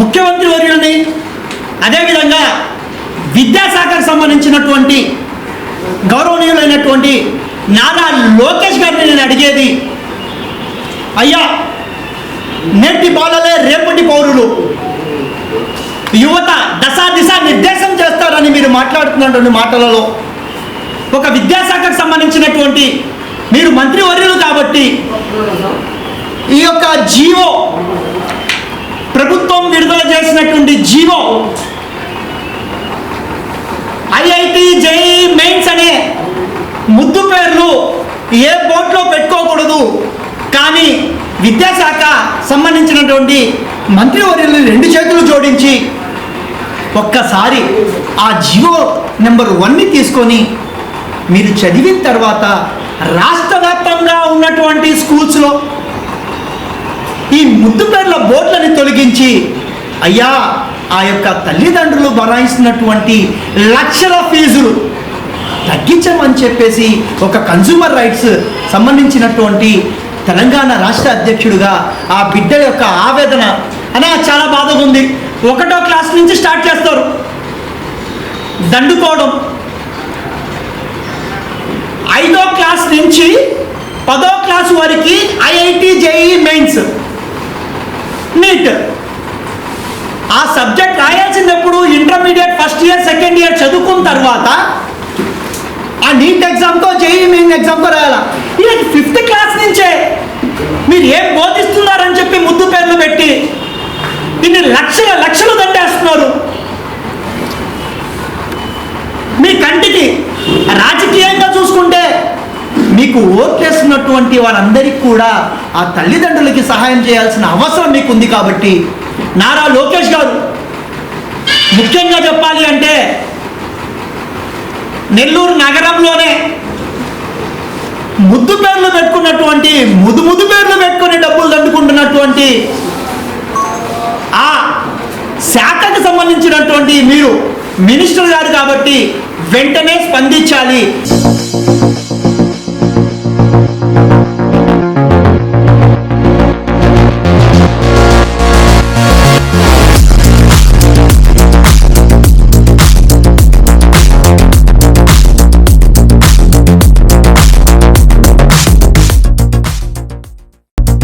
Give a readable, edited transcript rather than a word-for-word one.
ముఖ్యమంత్రి వర్యుల్ని, అదేవిధంగా విద్యాశాఖకు సంబంధించినటువంటి గౌరవనీయులైనటువంటి నారా లోకేష్ గారిని నేను అడిగేది, అయ్యా నేటి బాలలే రేపటి పౌరులు, యువత దిశ నిర్దేశం చేస్తారని మీరు మాట్లాడుతున్నటువంటి మాటలలో ఒక విద్యాశాఖకు సంబంధించినటువంటి మీరు మంత్రివర్యులు కాబట్టి ఈ యొక్క జీవో, ప్రభుత్వం విడుదల చేసినటువంటి జీవో ఐఐటి జేఈఈ మెయిన్స్ అనే ముద్దు పేర్లు ఏ బోర్డులో పెట్టుకోకూడదు, కానీ విద్యాశాఖ సంబంధించినటువంటి మంత్రివర్యులు 2 చేతులు జోడించి ఒక్కసారి ఆ జీవో నెంబర్ 1ని తీసుకొని మీరు చదివిన తర్వాత రాష్ట్ర వ్యాప్తంగా ఉన్నటువంటి స్కూల్స్లో ఈ ముద్దు పేర్ల బోర్డులని తొలగించి, అయ్యా ఆ యొక్క తల్లిదండ్రులు బనాయిస్తున్నటువంటి లక్షల ఫీజులు తగ్గించమని చెప్పేసి ఒక కన్స్యూమర్ రైట్స్ సంబంధించినటువంటి తెలంగాణ రాష్ట్ర అధ్యక్షుడిగా ఆ బిడ్డ యొక్క ఆవేదన అనే చాలా బాధగా ఉంది. 1వ క్లాస్ నుంచి స్టార్ట్ చేస్తారు దండుకోవడం, 5వ క్లాస్ నుంచి 10వ క్లాస్ వరకు ఐఐటి జేఈఈ మెయిన్స్, నీట్. ఆ సబ్జెక్ట్ రాయాల్సినప్పుడు intermediate first year second year చదువుకున్న తర్వాత ఆ నీట్ ఎగ్జామ్తో జేఈఈ మెయిన్ ఎగ్జామ్తో రాయాల. ఇలా 5th క్లాస్ నుంచే మీరు ఏం బోధిస్తున్నారని చెప్పి ముద్దు పేర్లు పెట్టి ఇన్ని లక్షలు దండేస్తున్నారు. మీ కంటికి రాజకీయంగా చూసుకుంటే మీకు ఓట్లేస్తున్నటువంటి వారందరికీ కూడా ఆ తల్లిదండ్రులకి సహాయం చేయాల్సిన అవసరం మీకు ఉంది. కాబట్టి నారా లోకేష్ గారు ముఖ్యంగా చెప్పాలి అంటే నెల్లూరు నగరంలోనే ముద్దు పేర్లు పెట్టుకున్నటువంటి ముద్దు పేర్లు పెట్టుకుని డబ్బులు దండుకుంటున్నటువంటి ఆ శాఖకు సంబంధించినటువంటి మీరు మినిస్టర్ గారు కాబట్టి వెంటనే స్పందించాలి.